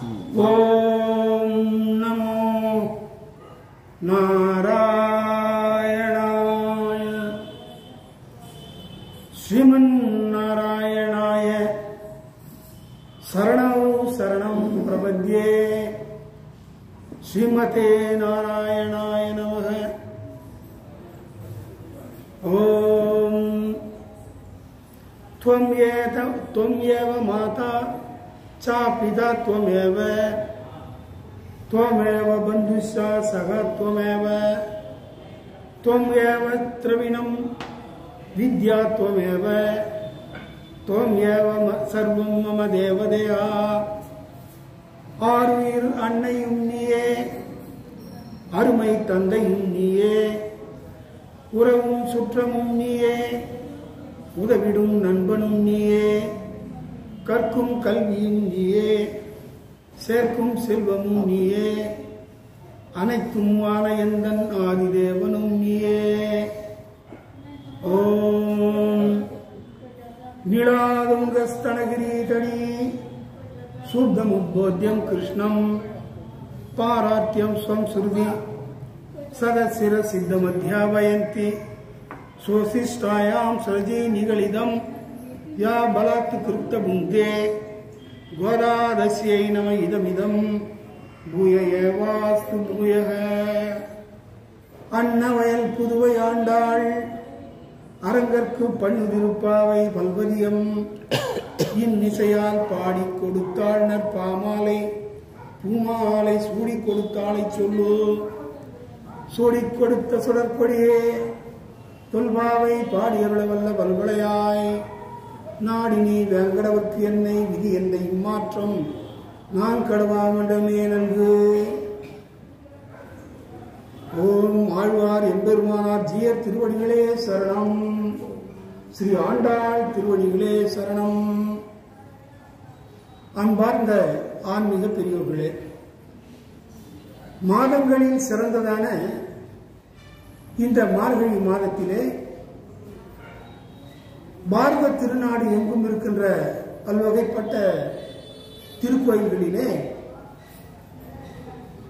ஓம் நமோ நாராயணாய ஸ்ரீமன் நாராயணாய சரணௌ சரணம் பிரபத்யே ஸ்ரீமதே நாராயணாய நமः. ஓம் त्वमेव माता च पिता त्वमेव बन्धुश्च सखा त्वमेव द्रविणं विद्या त्वमेव सर्वं मम देवदेहा. ஆருயிர் அன்னையும் நீயே, அருமை தந்தையும் நீயே, உறவும் சுற்றமும் நீயே, உதவிடும் நண்பனும் நீயே, கற்கும் கல்வியும் நீயே, சேர்க்கும் செல்வமும் நீயே, அனைத்தும் ஆனயந்தன் ஆதிதேவனும் நீயே. ஓம் நீளாதுங்கஸ்தனகிரீதடி சூர்தமுத்போத்யம் கிருஷ்ணம் பாராத்யம் ஸ்வம் ஸ்ருதி சதசிர சித்தமத்யாவயந்தி சோசிஷ்டாயாம் சரஜி நிகழிதம் யா பலாத்து கிருத்த புந்தே கோதாதஸ்யை நம இதமிதம் பூய ஏவாஸ்து பூயக. அன்னவயல் புதுவை ஆண்டாள் அரங்கற்கு பண்ணுதிருப்பாவை பல்வதியம் இன்னிசையால் பாடி கொடுத்தாள் நற்பாமாலை பூமாலை சூடி கொடுத்தாளை சொல்லு. சூடிக் கொடுத்த சுடற்கொடியே தொல்பாவை பாடியருளவல்ல பல்வளையாய் நாடினி வேங்கடவர்க்கு என்னை விதி என்ற இம்மாற்றம் நான் கடவாமண்டமே நல்கு. ஓம் ஆழ்வார் எம்பெருமானார் ஜீயர் திருவடிகளே சரணம். ஸ்ரீ ஆண்டாள் திருவடிகளே சரணம். அன்பார்ந்த ஆன்மீக பெரியோர்களே, மாதங்களில் சிறந்ததான இந்த மார்கழி மாதத்திலே பாரத திருநாடு எங்கும் இருக்கின்ற பல்வகைப்பட்ட திருக்கோயில்களிலே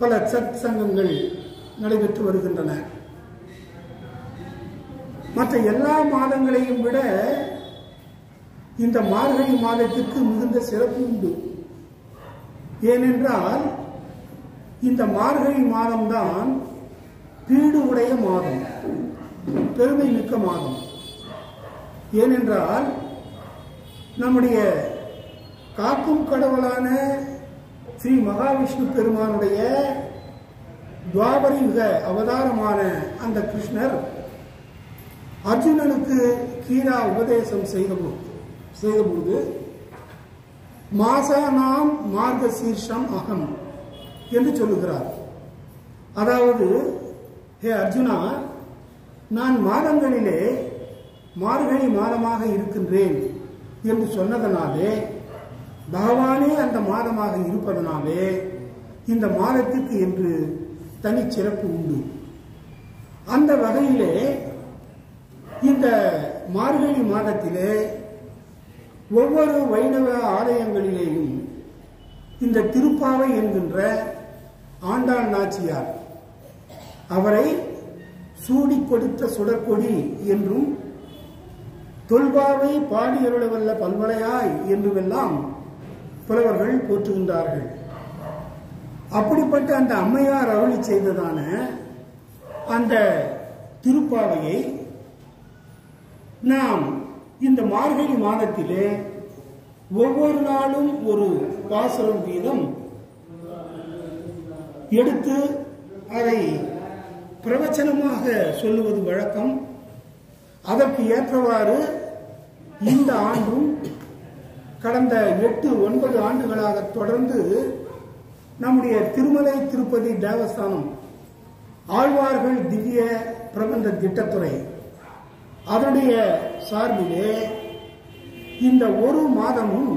பல சத் சங்கங்கள் நடைபெற்று வருகின்றன. மற்ற எல்லா மாதங்களையும் விட இந்த மார்கழி மாதத்திற்கு மிகுந்த சிறப்பு உண்டு. ஏனென்றால் இந்த மார்கழி மாதம்தான் பீடு உடைய மாதம், பெருமை மிக்க மாதம். ஏனென்றால் நம்முடைய காக்கும் கடவுளான ஸ்ரீ மகாவிஷ்ணு பெருமானுடைய துவாபர யுக அவதாரமான அந்த கிருஷ்ணர் அர்ஜுனனுக்கு கீரா உபதேசம் செய்தபோது மாசானாம் மார்கசீர்ஷம் அகம் என்று சொல்லுகிறார். அதாவது, ஹே அர்ஜுனா, நான் மாதங்களிலே மார்கழி மாதமாக இருக்கின்றேன் என்று சொன்னதனாலே, பகவானே அந்த மாதமாக இருப்பதனாலே இந்த மாதத்திற்கு என்று தனி சிறப்பு உண்டு. அந்த வகையிலே இந்த மார்கழி மாதத்திலே ஒவ்வொரு வைணவ ஆலயங்களிலேயும் இந்த திருப்பாவை என்கின்ற ஆண்டாள் நாச்சியார் அவரை சூடி கொடுத்த சுடற்கொடி என்றும் தொல்பாவை பாடியருளவல்ல பல்வளையாய் என்றுமெல்லாம் புலவர்கள் போற்றுகின்றார்கள். அப்படிப்பட்ட அந்த அம்மையார் அருளி செய்ததான அந்த திருப்பாவையை நாம் இந்த மார்கழி மாதத்திலே ஒவ்வொரு நாளும் ஒரு பாசுரம் வீதம் எடுத்து அதை பிரவச்சனமாக சொல்லுவது வழக்கம். அதற்கு ஏற்றவாறு இந்த ஆண்டும் கடந்த 8-9 ஆண்டுகளாக தொடர்ந்து நம்முடைய திருமலை திருப்பதி தேவஸ்தானம் ஆழ்வார்கள் திவ்ய பிரபந்த திட்டத்துறை அதனுடைய சார்பிலே இந்த ஒரு மாதமும்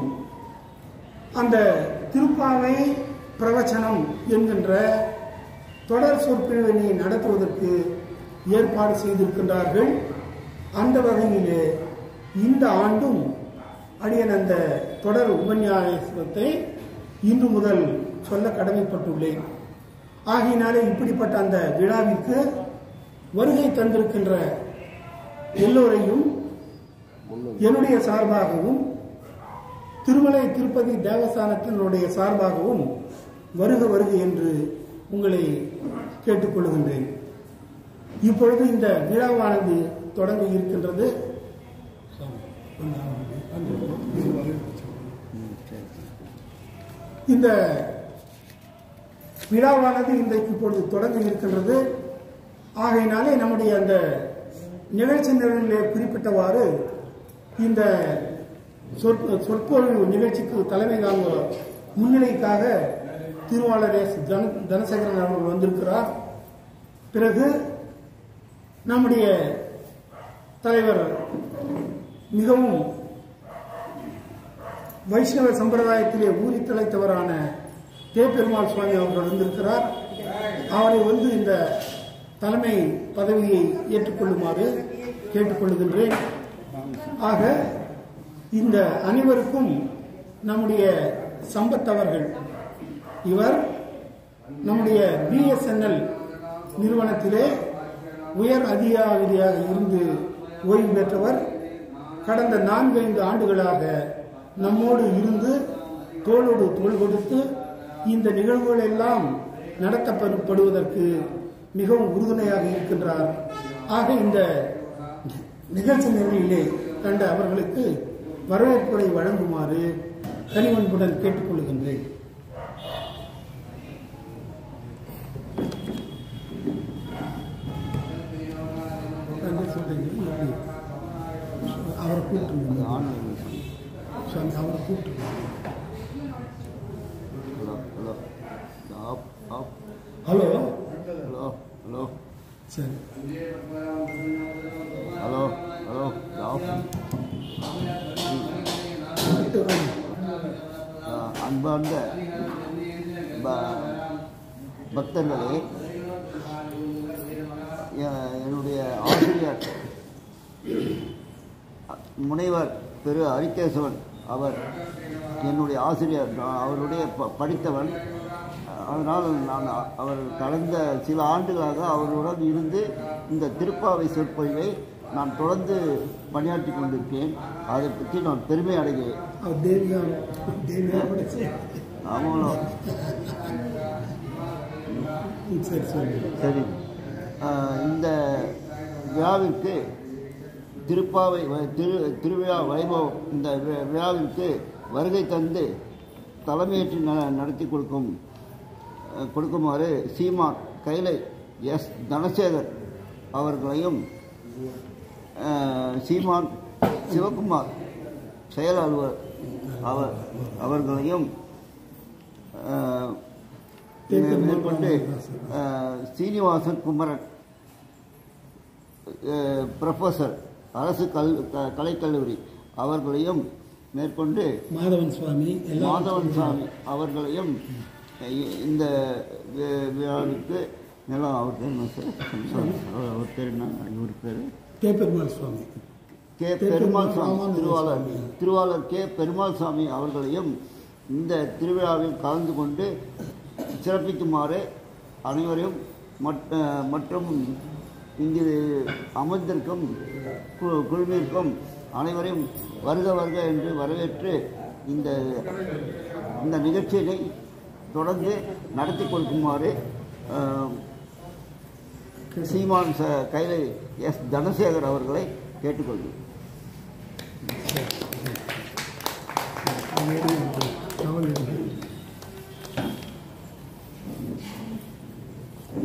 அந்த திருப்பாவை பிரவச்சனம் என்கின்ற தொடர் சொற்பொழிவினை நடத்துவதற்கு ஏற்பாடு செய்திருக்கின்றார்கள். அந்த வகையிலே இந்த ஆண்டும் அடியன் அந்த தொடர் உபன்யாசத்தை இன்று முதல் சொல்ல கடமைப்பட்டுள்ளேன். ஆகையினாலே இப்படிப்பட்ட அந்த விழாவிற்கு வருகை தந்திருக்கின்ற எல்லோரையும் என்னுடைய சார்பாகவும் திருமலை திருப்பதி தேவஸ்தானத்தினுடைய சார்பாகவும் வருக வருக என்று உங்களை கேட்டுக்கொள்கின்றேன். இப்பொழுது இந்த விழாவானது தொடங்க இருக்கின்றது. இந்த விழாவானது இன்றைக்கு இப்பொழுது தொடங்க இருக்கின்றது. ஆகையினாலே நம்முடைய அந்த நிகழ்ச்சி நிரலிலே குறிப்பிட்டவாறு இந்த சொற்பொழிவு நிகழ்ச்சிக்கு தலைமை தாங்க முன்னிலைக்காக திருவாளர் எஸ் தனசேகரன் அவர்கள் வந்திருக்கிறார். பிறகு நம்முடைய தலைவர் மிகவும் வைஷ்ணவ சம்பிரதாயத்திலே ஊறி தலைத்தவரான பெருமாள் சுவாமி அவர்கள் வந்திருக்கிறார். அவரை இந்த தலைமை பதவியை ஏற்றுக்கொள்ளுமாறு கேட்டுக்கொள்கின்றேன். ஆக இந்த அனைவருக்கும் நம்முடைய சம்பத் அவர்கள், இவர் நம்முடைய BSNL நிறுவனத்திலே உயர் அதிகாரியாக இருந்து ஓய்வு பெற்றவர். கடந்த 4-5 ஆண்டுகளாக நம்மோடு இருந்து தோளோடு தோள் கொடுத்து இந்த நிகழ்வுகள் எல்லாம் நடத்தப்படுவதற்கு மிகவும் உறுதுணையாக இருக்கின்றார். ஆக இந்த நிகழ்ச்சி நிரலிலே கண்ட அவர்களுக்கு வரவேற்புரை வழங்குமாறு கனிவன்புடன் கேட்டுக்கொள்கின்றேன். அவரை கூப்பிட்டு அவரை கூப்பிட்டு ஹலோ ஹலோ ஹலோ சரி ஹலோ ஹலோ அன்பார்ந்த பக்தர்களே, என்னுடைய ஆசிரியர் முனைவர் திரு ஹரிகேசவன் அவர் என்னுடைய ஆசிரியர். அவருடைய படித்தவன். அதனால் நான் அவர் கடந்த சில ஆண்டுகளாக அவருடன் இருந்து இந்த திருப்பாவை சொற்பொழிவை நான் தொடர்ந்து பணியாற்றி கொண்டிருக்கேன். அதை பற்றி நான் பெருமை அடைகிறேன். ஆமாம், சரி. இந்த விழாவிற்கு திருப்பாவை திருவிழா வைபவம் இந்த விழாவிற்கு வருகை தந்து தலைமையேற்று நடத்தி கொடுக்குமாறு சீமான் கைலை எஸ் தனசேகர் அவர்களையும் சீமான் சிவகுமார் செயல் அலுவலர் அவர்களையும் மேற்கொண்டு சீனிவாசன் குமரன் ப்ரொஃபஸர் அரசு கலைக்கல்லூரி அவர்களையும் மேற்கொண்டு மாதவன் சுவாமி அவர்களையும் இந்த விழாவிற்கு நிலம் அவர் பேர் என்ன சார்? அவர் பேர் என்ன? இவர் பேர் பெருமாள் சுவாமி திருவாளர் பெருமாள் சுவாமி அவர்களையும் இந்த திருவிழாவில் கலந்து கொண்டு சிறப்பிக்குமாறு அனைவரையும் மற்றும் இங்கு அமர்ந்திருக்கும் குழுவிற்கும் அனைவரையும் வருக வருக என்று வரவேற்று இந்த நிகழ்ச்சியை தொடர்ந்து நடத்தி கொடுக்குமாறு சீமான் கைலை எஸ் தனசேகர் அவர்களை கேட்டுக்கொள்கிறேன்.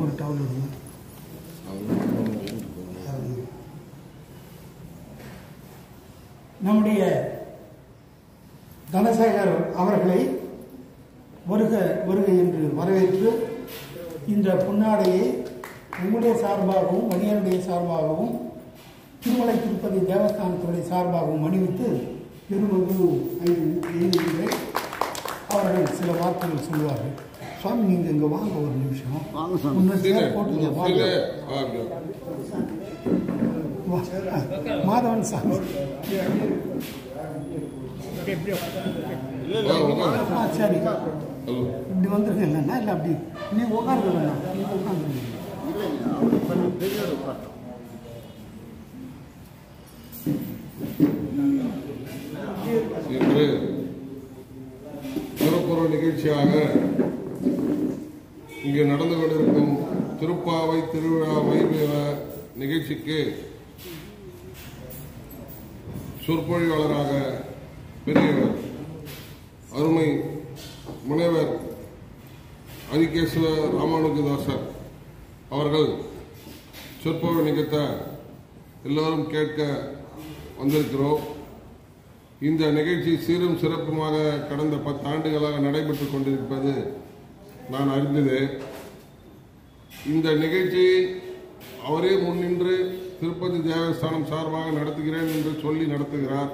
ஒரு டவுல் நம்முடைய தனசேகர் அவர்களை வருக வருக என்று வரவேற்று இந்த பொன்னாடையை உங்களுடைய சார்பாகவும் மணியனுடைய சார்பாகவும் திருமலை திருப்பதி தேவஸ்தானத்துடைய சார்பாகவும் அணிவித்து பெருமகு எழுதுகிறேன். அவர்கள் சில வார்த்தைகள் சொல்லுவார்கள். சுவாமி, நீங்கள் இங்கே வாங்க ஒரு நிமிஷம். மாதவன் சாமி சரி இப்படி வந்துருங்க இல்லைன்னா இல்லை அப்படி நீ உட்காந்துருங்க உட்காந்துருங்க இன்று சிறப்புற நிகழ்ச்சியாக இங்கு நடந்து கொண்டிருக்கும் திருப்பாவை திருவிழா வைபவ நிகழ்ச்சிக்கு சொற்பொழிவாளராக பெரியவர் அருமை முனைவர் ஹரிகேசவ ராமானுஜதாசர் அவர்கள் சொற்பொழிவு நிகழ்த்த எல்லோரும் கேட்க வந்திருக்கிறோம். இந்த நிகழ்ச்சி சீரும் சிறப்புமாக கடந்த 10 ஆண்டுகளாக நடைபெற்றுக் கொண்டிருப்பது நான் அறிந்தது. இந்த நிகழ்ச்சியை அவரே முன்னின்று திருப்பதி தேவஸ்தானம் சார்பாக நடத்துகிறேன் என்று சொல்லி நடத்துகிறார்.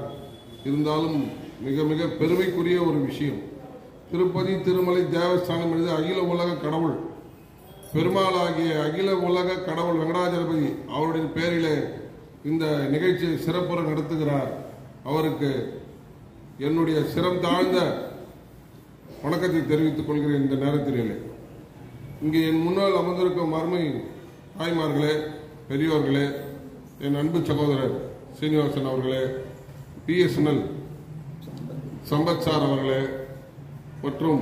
இருந்தாலும் மிக மிக பெருமைக்குரிய ஒரு விஷயம். திருப்பதி திருமலை தேவஸ்தானம் என்பது அகில உலக கடவுள் பெருமாளாகிய அகில உலக கடவுள் வெங்கடாஜலபதி அவருடைய பேரிலே இந்த நிகழ்ச்சியை சிறப்புற நடத்துகிறார். அவருக்கு என்னுடைய சிரம் தாழ்ந்த வணக்கத்தை தெரிவித்துக் கொள்கிறேன். இந்த நேரத்திலே இங்கே என் முன்னால் அமர்ந்திருக்கும் அருமை தாய்மார்களே, பெரியோர்களே, என் அன்பு சகோதரர் சீனிவாசன் அவர்களே, பிஎஸ்என்எல் சம்பத் சார் அவர்களே மற்றும்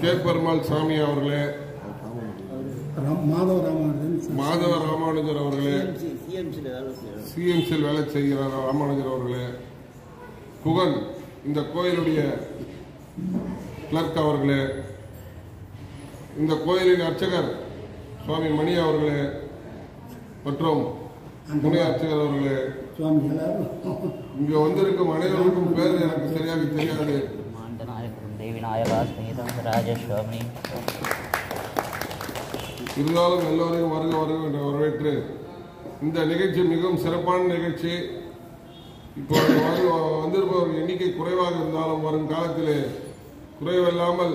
கே பெருமாள் சாமி அவர்களே, மாதவ ராமானுஜர் அவர்களே, சிஎம்சியில் வேலை செய்கிறார் ராமானுஜர் அவர்களே, புகழ் இந்த கோயிலுடைய கிளர்க் அவர்களே, இந்த கோயிலின் அர்ச்சகர் சுவாமி மணி அவர்களே மற்றும் துணை அர்ச்சகர் அவர்களே, இங்கு வந்திருக்கும் அனைவருக்கும் பேர் எனக்கு சரியாக தெரியாது. இருந்தாலும் எல்லோரையும் வருக வருக என்று வரவேற்று இந்த நிகழ்ச்சி மிகவும் சிறப்பான நிகழ்ச்சி. இப்போ வந்திருப்பவர் எண்ணிக்கை குறைவாக இருந்தாலும் வரும் காலத்திலே குறைவில்லாமல்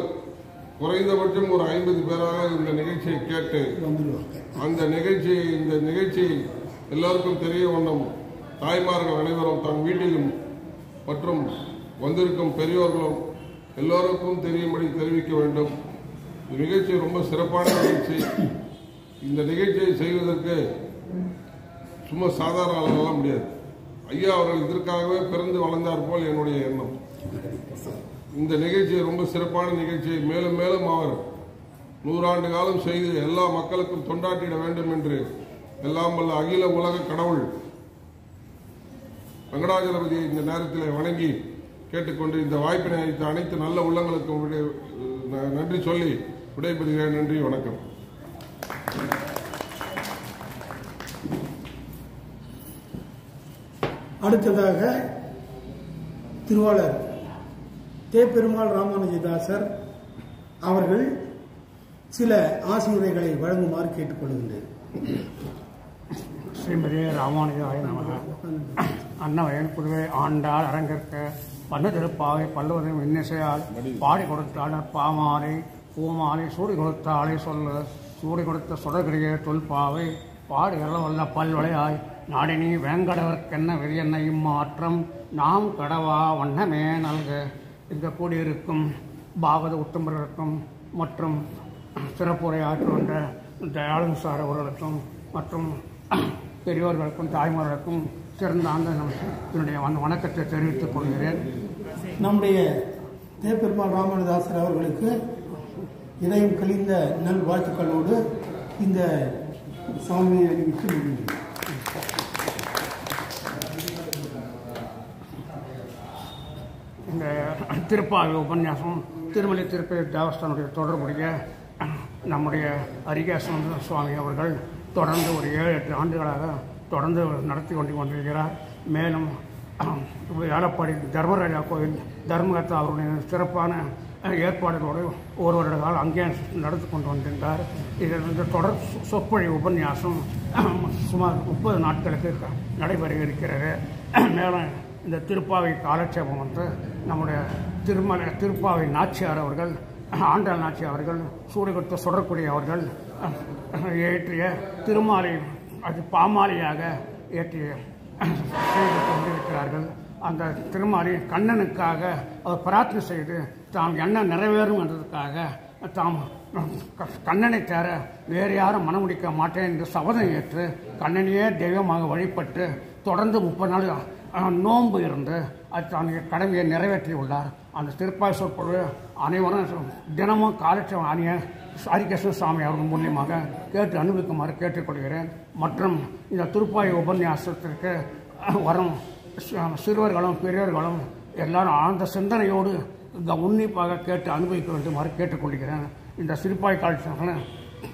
குறைந்தபட்சம் ஒரு 50 பேராக இந்த நிகழ்ச்சியை கேட்டு இந்த நிகழ்ச்சி எல்லோருக்கும் தெரிய வண்ணம் தாய்மார்கள் அனைவரும் தன் வீட்டிலும் மற்றும் வந்திருக்கும் பெரியோர்களும் எல்லோருக்கும் தெரியும்படி தெரிவிக்க வேண்டும். இந்த நிகழ்ச்சி ரொம்ப சிறப்பான நிகழ்ச்சி. இந்த நிகழ்ச்சியை செய்வதற்கு சும்மா சாதாரண ஆளுங்களாம் முடியாது. ஐயா அவர்கள் இதற்காகவே பிறந்து வளர்ந்தார் போல் என்னுடைய எண்ணம். இந்த நிகழ்ச்சி ரொம்ப சிறப்பான நிகழ்ச்சி. மேலும் மேலும் அவர் 100 ஆண்டு காலம் செய்து எல்லா மக்களுக்கும் தொண்டாற்றிட வேண்டும் என்று எல்லாம் வல்ல அகில உலக கடவுள் வெங்கடாஜலபதியை இந்த நேரத்தில் வணங்கி கேட்டுக்கொண்டு இந்த வாய்ப்பினை அளித்த அனைத்து நல்ல உள்ளங்களுக்கும் நன்றி சொல்லி விடைபெறுகிறேன். நன்றி, வணக்கம். அடுத்ததாக திருவாளர் கே பெருமாள் ராமானுஜதாசர் அவர்கள் சில ஆசிரியர்களை வழங்குமாறு கேட்டுக்கொள்கின்றேன். ஸ்ரீமதி ராமானுஜாய நமக. அன்னவயன் புதுவை ஆண்டாள் அரங்கற்க பண்ண திருப்பாவை பல்லுவதும் இன்னிசையால் பாடி கொடுத்தாள் பாமாலை பூமாலை சூடி கொடுத்தாளை சொல்ல சூடி கொடுத்த சொடகிரியே தொல்பாவை பாடி வல்ல பல்வளையாய் நாடினி வேங்கடவர்க்கென்ன வெறியென்ன இம்மாற்றம் நாம் கடவா வண்ணமே நல்க. இங்கு கூடியிருக்கும் பாகவத உத்தமர்களுக்கும் மற்றும் சிறப்புரையாற்றுகின்ற தயாளன் சார் அவர்களுக்கும் மற்றும் பெரியோர்களுக்கும் தாய்மார்களுக்கும் சிறந்தாந்த என்னுடைய வணக்கத்தை தெரிவித்துக் கொள்கிறேன். நம்முடைய கே பெருமாள் ராமானுஜதாசர் அவர்களுக்கு இதயம் கழிந்த நல் வாழ்த்துக்களோடு இந்த சாமியை அறிவித்து முடிந்தது. இந்த திருப்பாவை உபன்யாசம் திருமலை திருப்பதி தேவஸ்தானுடைய தொடர்புடைய நம்முடைய ஹரிகேசவ சுவாமி அவர்கள் தொடர்ந்து ஒரு 7-8 ஆண்டுகளாக தொடர்ந்து நடத்தி கொண்டிருக்கிறார். மேலும் ஏலப்பாடி தர்மராஜா கோயில் தர்மகர்த்தா அவருடைய சிறப்பான ஏற்பாடுகளோடு ஒரு வருட காலம் அங்கே நடத்தி கொண்டு வந்திருந்தார். இதில் தொடர் சொற்பொழிவு உபன்யாசம் சுமார் 30 நாட்களுக்கு நடைபெற இருக்கிறது. மேலும் இந்த திருப்பாவை காலட்சேபம் வந்து நம்முடைய திருப்பாவை நாச்சியார் அவர்கள், ஆண்டாள் நாச்சியார் அவர்கள், சூடிகொடுத்த சுடற்குடி அவர்கள் ஏற்றிய திருமாலை அது பாமாலையாக ஏற்றி செய்து கொண்டிருக்கிறார்கள். அந்த திருமாரி கண்ணனுக்காக அவர் பிரார்த்தனை செய்து தாம் எண்ணம் நிறைவேறும் என்றதுக்காக தாம் கண்ணனை தவிர வேறு யாரும் மனமுடிக்க மாட்டேன் என்று சபதம் ஏற்று கண்ணனையே தெய்வமாக வழிபட்டு தொடர்ந்து 30 நாள் நோன்பு இருந்து அது தன்னுடைய கடமையை நிறைவேற்றியுள்ளார். அந்த திருப்பாய் சொற்பொழிவு அனைவரும் தினமும் காலட்சம் ஆணிய ஹரிகிருஷ்ண சுவாமி அவர்கள் மூலியமாக கேட்டு அனுபவிக்குமாறு கேட்டுக்கொள்கிறேன். மற்றும் இந்த திருப்பாய் உபன்யாசத்திற்கு வரும் சிறுவர்களும் பெரியவர்களும் எல்லாரும் ஆழ்ந்த சிந்தனையோடு உன்னிப்பாக கேட்டு அனுபவிக்க வேண்டுமாறு கேட்டுக்கொள்கிறேன். இந்த சிறுப்பாய் காலட்சம்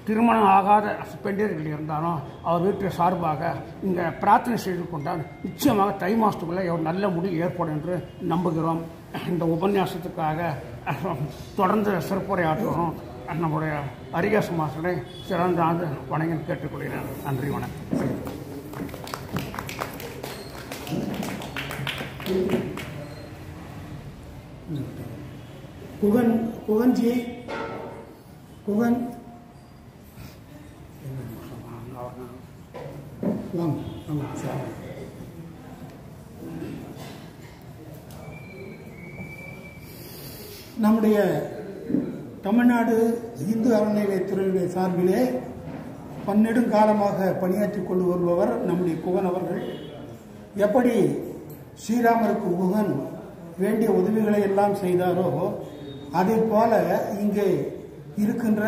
திருமணம் ஆகாத பெண்டியர்கள் இருந்தாலும் அவர் வீட்டு சார்பாக இங்கே பிரார்த்தனை செய்து கொண்டால் நிச்சயமாக தை மாதத்துக்குள்ளே ஒரு நல்ல முடிவு ஏற்படும் என்று நம்புகிறோம். இந்த உபன்யாசத்துக்காக தொடர்ந்து சிறப்புரையாற்றுகிறோம். நம்முடைய ஹரிகேச மாஸ்டரை சிறந்த ஆண்டு வணங்கி கேட்டுக்கொள்கிறேன். நன்றி, வணக்கம். குகன்ஜி குகன் நம்முடைய தமிழ்நாடு இந்து அறநிலையத்துறையுடைய சார்பிலே பன்னெடுங்காலமாக பணியாற்றி கொண்டு வருபவர் நம்முடைய குகன் அவர்கள். எப்படி ஸ்ரீராமருக்கு குகன் வேண்டிய உதவிகளை எல்லாம் செய்தாரோ அதே போல இங்கே இருக்கின்ற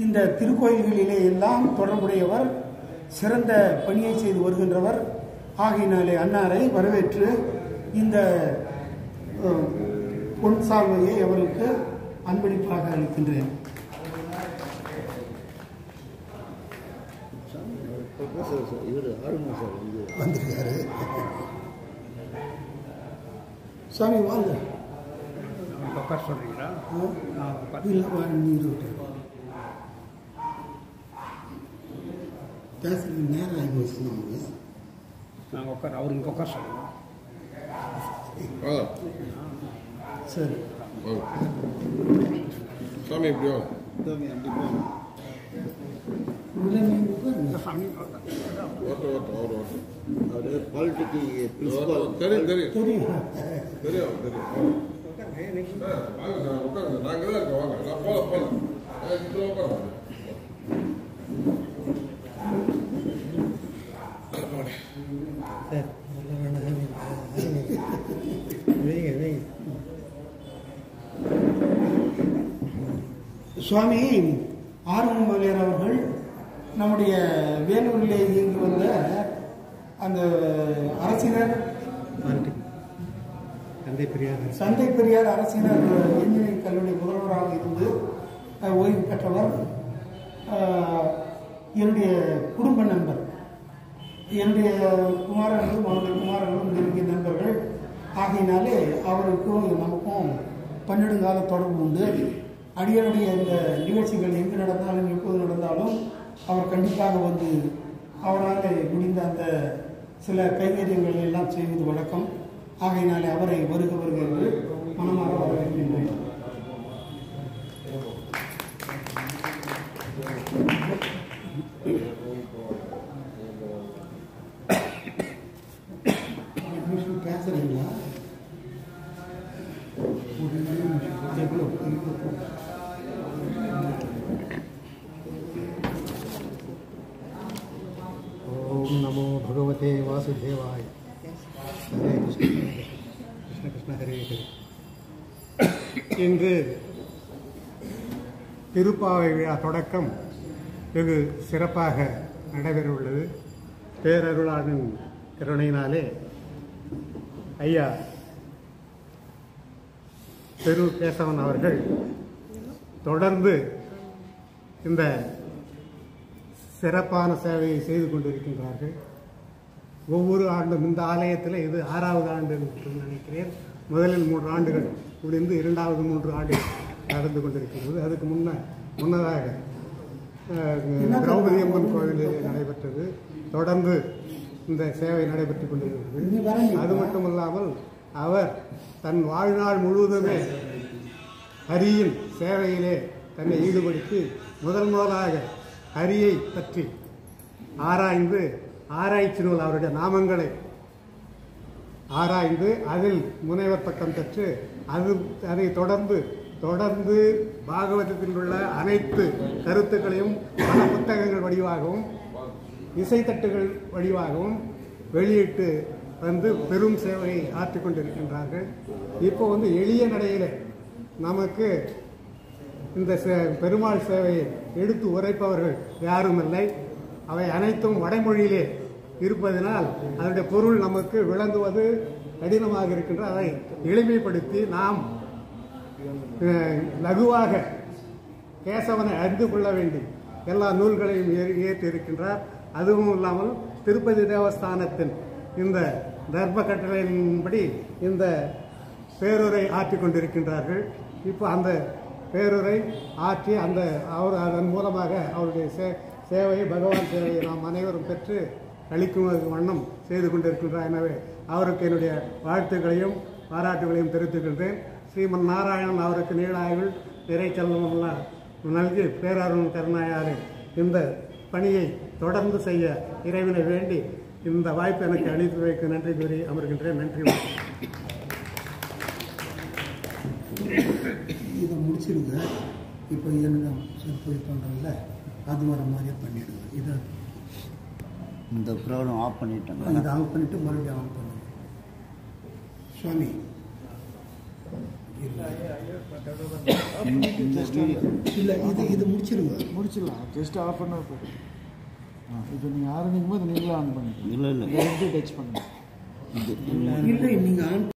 இந்த திருக்கோயில்களிலே எல்லாம் தொடர்புடையவர், சிறந்த பணியை செய்து வருகின்றவர். ஆகையினாலே அன்னாரை வரவேற்று இந்த பொன் சால்வையை அவருக்கு அன்பளிப்பாக அளிக்கின்றேன். வந்திருக்காரு சாமி, வாங்க. சொல்றீங்களா? பேசுறது நேரம் ஆகி போச்சு. நாங்கள் உட்கார அவர் இங்கே உட்கார சொல்லுங்கள். சரி சாமி, எப்படியோ சுவாமி ஆறுமுகமலையர் அவர்கள் நம்முடைய வேலூரிலே இயங்கி வந்த அந்த அரசினர் சந்தை பெரியார் அரசினர் இன்ஜினியரிங் கல்லூரி முதல்வராக இருந்து ஓய்வு பெற்றவர். என்னுடைய குடும்ப நண்பர், என்னுடைய குமாரர்களும் அவருடைய குமாரர்களும் நெருங்கிய நண்பர்கள். ஆகையினாலே அவருக்கும் நமக்கும் பன்னெடுங்கால தொடர்பு உண்டு. அடியனுடைய இந்த நிகழ்ச்சிகள் எங்கு நடந்தாலும் எப்போது நடந்தாலும் அவர் கண்டிப்பாக வந்து அவரால் முடிந்த அந்த சில கைங்கரியங்களை எல்லாம் செய்வது வழக்கம். ஆகையினாலே அவரை வருக வருக என்று மனமாற வரவேற்கின்றேன். பேசுறீங்களா? ओम नमो भगवते वासुदेवाय. हरे कृष्ण कृष्ण कृष्ण हरे हरे. இன்று திருப்பாவை விழா தொடக்கம் வெகு சிறப்பாக நடைபெறவுள்ளது. பேரருளாளன் கருணையினாலே ஐயா பெரு கேசவன் அவர்கள் தொடர்ந்து இந்த சிறப்பான சேவையை செய்து கொண்டிருக்கின்றார்கள். ஒவ்வொரு ஆண்டும் இந்த ஆலயத்தில் இது 6வது ஆண்டு என்று நினைக்கிறேன். முதலில் 3 ஆண்டுகள் முடிந்து 2வது 3 ஆண்டுகள் நடந்து கொண்டிருக்கிறது. அதுக்கு முன்னதாக திரௌபதி அம்மன் கோவிலில் நடைபெற்றது. தொடர்ந்து இந்த சேவை நடைபெற்றுக் கொண்டிருக்கிறது. அது மட்டுமல்லாமல் அவர் தன் வாழ்நாள் முழுவதுமே ஹரியின் சேவையிலே தன்னை ஈடுபடுத்தி முதலாக ஹரியை பற்றி ஆராய்ந்து ஆராய்ச்சி நூல் அவருடைய நாமங்களை ஆராய்ந்து அதில் முனைவர் பட்டம் பெற்று அதை தொடர்ந்து பாகவதத்தில் உள்ள அனைத்து கருத்துக்களையும் பல புத்தகங்கள் வடிவாகவும் இசைத்தட்டுகள் வடிவாகவும் வெளியிட்டு வந்து பெரும் சேவையை ஆற்றிக் கொண்டிருக்கின்றார்கள். இப்போ எளிய நடையில் நமக்கு இந்த பெருமாள் சேவையை எடுத்து உரைப்பவர்கள் யாரும் இல்லை. அவை அனைத்தும் வடமொழியிலே இருப்பதனால் அதனுடைய பொருள் நமக்கு விளங்குவது கடினமாக இருக்கின்ற அதை எளிமைப்படுத்தி நாம் லகுவாக கேசவனை அறிந்து கொள்ள வேண்டி எல்லா நூல்களையும் ஏற்றி இருக்கின்றார். அதுவும் இல்லாமல் திருப்பதி தேவஸ்தானத்தின் இந்த தர்ம கட்டளையின்படி இந்த பேருரை ஆற்றிக் கொண்டிருக்கின்றார்கள். இப்போ அந்த பேருரை ஆற்றி அதன் மூலமாக அவருடைய சேவையை பகவான் சேவையை நாம் அனைவரும் பெற்று அளிக்கும் வண்ணம் செய்து கொண்டிருக்கின்றார். எனவே அவருக்கு என்னுடைய வாழ்த்துக்களையும் பாராட்டுகளையும் தெரிவித்துக்கின்றேன். ஸ்ரீமன் நாராயணன் அவருக்கு நீளாயுள் நிறை செல்வமெல்லாம் நல்கி பேரருள் கருணாயாறு இந்த பணியை தொடர்ந்து செய்ய இறைவனை வேண்டி இந்த வாய்ப்பு எனக்கு அளித்து வைக்க நன்றி கூறி அமர்கின்றேன். நன்றி. இதை முடிச்சிருங்க. இப்போ என்ன சொற்பொழி பண்ணுறதில்ல அது வர மாதிரியே பண்ணிவிடுங்க. இதை இந்த ப்ரோக்ராம் ஆஃப் பண்ணிட்டேன். இதை ஆஃப் பண்ணிவிட்டு மறுபடியும் ஆன் பண்ணுங்க. சுவாமி இல்லை இது முடிச்சிடலாம். ஜஸ்ட் ஆஃப் பண்ண இப்போ நீங்கள் ஆரம்பிக்கும் போது நீங்களும் ஆன் பண்ணுங்க. இல்லை டச் பண்ணுங்க. இல்லை நீங்கள் ஆன்